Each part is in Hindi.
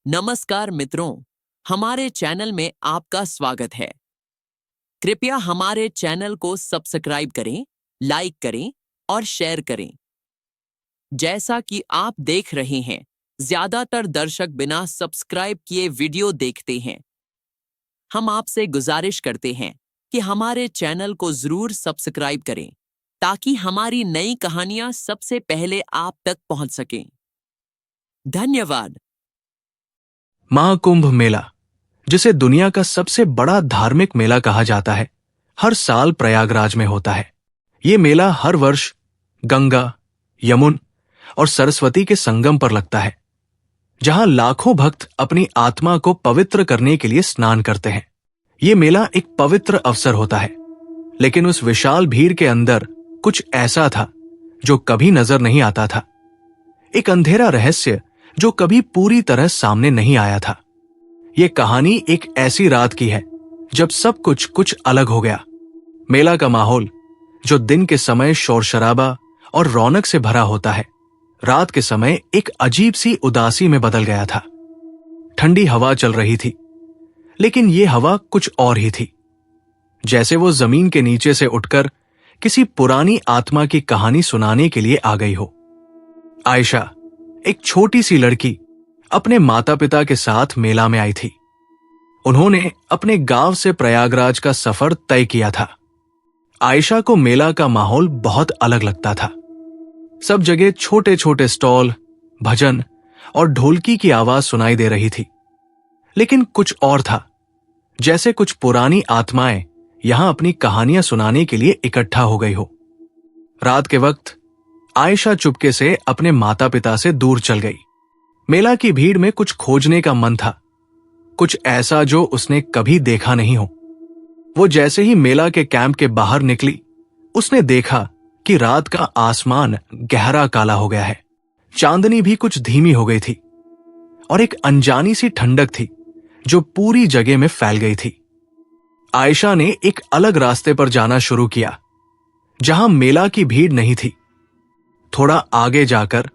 नमस्कार मित्रों, हमारे चैनल में आपका स्वागत है। कृपया हमारे चैनल को सब्सक्राइब करें, लाइक करें और शेयर करें। जैसा कि आप देख रहे हैं, ज्यादातर दर्शक बिना सब्सक्राइब किए वीडियो देखते हैं। हम आपसे गुजारिश करते हैं कि हमारे चैनल को जरूर सब्सक्राइब करें ताकि हमारी नई कहानियां सबसे पहले आप तक पहुंच सकें। धन्यवाद। महाकुंभ मेला, जिसे दुनिया का सबसे बड़ा धार्मिक मेला कहा जाता है, हर साल प्रयागराज में होता है। ये मेला हर वर्ष गंगा, यमुन और सरस्वती के संगम पर लगता है, जहां लाखों भक्त अपनी आत्मा को पवित्र करने के लिए स्नान करते हैं। ये मेला एक पवित्र अवसर होता है, लेकिन उस विशाल भीड़ के अंदर कुछ ऐसा था जो कभी नजर नहीं आता था। एक अंधेरा रहस्य जो कभी पूरी तरह सामने नहीं आया था। यह कहानी एक ऐसी रात की है जब सब कुछ अलग हो गया। मेला का माहौल, जो दिन के समय शोर शराबा और रौनक से भरा होता है, रात के समय एक अजीब सी उदासी में बदल गया था। ठंडी हवा चल रही थी, लेकिन यह हवा कुछ और ही थी, जैसे वो जमीन के नीचे से उठकर किसी पुरानी आत्मा की कहानी सुनाने के लिए आ गई हो। आयशा, एक छोटी सी लड़की, अपने माता पिता के साथ मेला में आई थी। उन्होंने अपने गांव से प्रयागराज का सफर तय किया था। आयशा को मेला का माहौल बहुत अलग लगता था। सब जगह छोटे छोटे स्टॉल, भजन और ढोलकी की आवाज सुनाई दे रही थी। लेकिन कुछ और था, जैसे कुछ पुरानी आत्माएं यहां अपनी कहानियां सुनाने के लिए इकट्ठा हो गई हो। रात के वक्त आयशा चुपके से अपने माता पिता से दूर चल गई। मेला की भीड़ में कुछ खोजने का मन था, कुछ ऐसा जो उसने कभी देखा नहीं हो। वो जैसे ही मेला के कैंप के बाहर निकली, उसने देखा कि रात का आसमान गहरा काला हो गया है। चांदनी भी कुछ धीमी हो गई थी और एक अनजानी सी ठंडक थी जो पूरी जगह में फैल गई थी। आयशा ने एक अलग रास्ते पर जाना शुरू किया, जहां मेला की भीड़ नहीं थी। थोड़ा आगे जाकर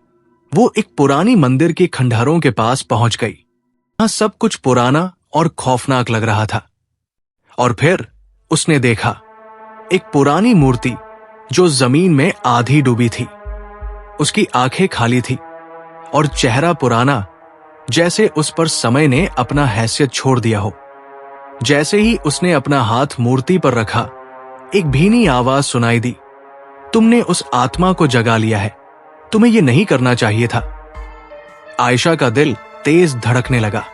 वो एक पुरानी मंदिर की खंडहरों के पास पहुंच गई। यहां सब कुछ पुराना और खौफनाक लग रहा था। और फिर उसने देखा एक पुरानी मूर्ति जो जमीन में आधी डूबी थी। उसकी आंखें खाली थी और चेहरा पुराना, जैसे उस पर समय ने अपना हैसियत छोड़ दिया हो। जैसे ही उसने अपना हाथ मूर्ति पर रखा, एक भीनी आवाज सुनाई दी, तुमने उस आत्मा को जगा लिया है, तुम्हें यह नहीं करना चाहिए था। आयशा का दिल तेज धड़कने लगा।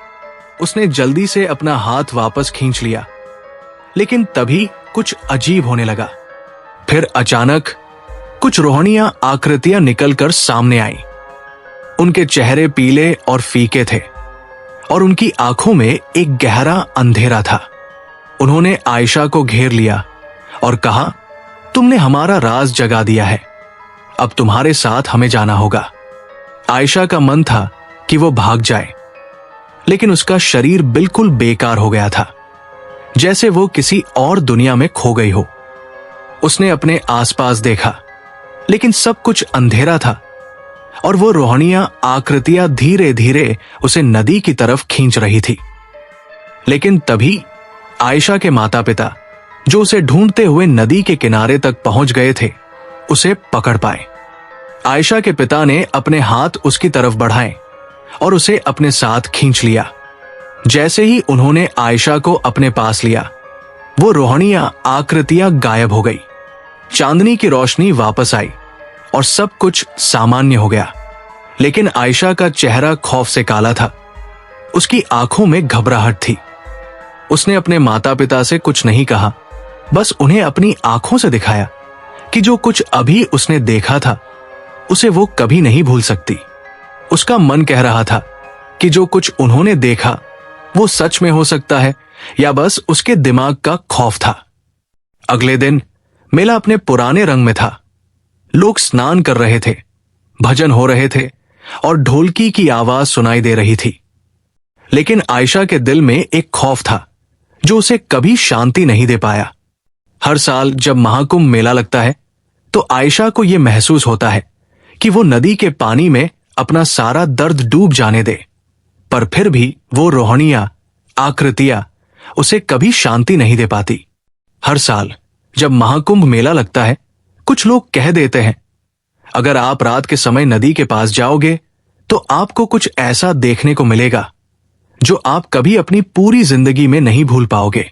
उसने जल्दी से अपना हाथ वापस खींच लिया, लेकिन तभी कुछ अजीब होने लगा। फिर अचानक कुछ रोहणीय आकृतियां निकलकर सामने आईं। उनके चेहरे पीले और फीके थे और उनकी आंखों में एक गहरा अंधेरा था। उन्होंने आयशा को घेर लिया और कहा, तुमने हमारा राज जगा दिया है, अब तुम्हारे साथ हमें जाना होगा। आयशा का मन था कि वो भाग जाए, लेकिन उसका शरीर बिल्कुल बेकार हो गया था, जैसे वो किसी और दुनिया में खो गई हो। उसने अपने आसपास देखा, लेकिन सब कुछ अंधेरा था और वो रोहणीय आकृतियां धीरे धीरे उसे नदी की तरफ खींच रही थी। लेकिन तभी आयशा के माता पिता, जो उसे ढूंढते हुए नदी के किनारे तक पहुंच गए थे, उसे पकड़ पाए। आयशा के पिता ने अपने हाथ उसकी तरफ बढ़ाए और उसे अपने साथ खींच लिया। जैसे ही उन्होंने आयशा को अपने पास लिया, वो रोहणीय आकृतियां गायब हो गई। चांदनी की रोशनी वापस आई और सब कुछ सामान्य हो गया। लेकिन आयशा का चेहरा खौफ से काला था। उसकी आंखों में घबराहट थी। उसने अपने माता पिता से कुछ नहीं कहा, बस उन्हें अपनी आंखों से दिखाया कि जो कुछ अभी उसने देखा था, उसे वो कभी नहीं भूल सकती। उसका मन कह रहा था कि जो कुछ उन्होंने देखा वो सच में हो सकता है या बस उसके दिमाग का खौफ था। अगले दिन मेला अपने पुराने रंग में था। लोग स्नान कर रहे थे, भजन हो रहे थे और ढोलकी की आवाज सुनाई दे रही थी। लेकिन आयशा के दिल में एक खौफ था जो उसे कभी शांति नहीं दे पाया। हर साल जब महाकुंभ मेला लगता है, तो आयशा को यह महसूस होता है कि वो नदी के पानी में अपना सारा दर्द डूब जाने दे, पर फिर भी वो रोहणियां, आकृतियां उसे कभी शांति नहीं दे पाती। हर साल जब महाकुंभ मेला लगता है, कुछ लोग कह देते हैं, अगर आप रात के समय नदी के पास जाओगे तो आपको कुछ ऐसा देखने को मिलेगा जो आप कभी अपनी पूरी जिंदगी में नहीं भूल पाओगे।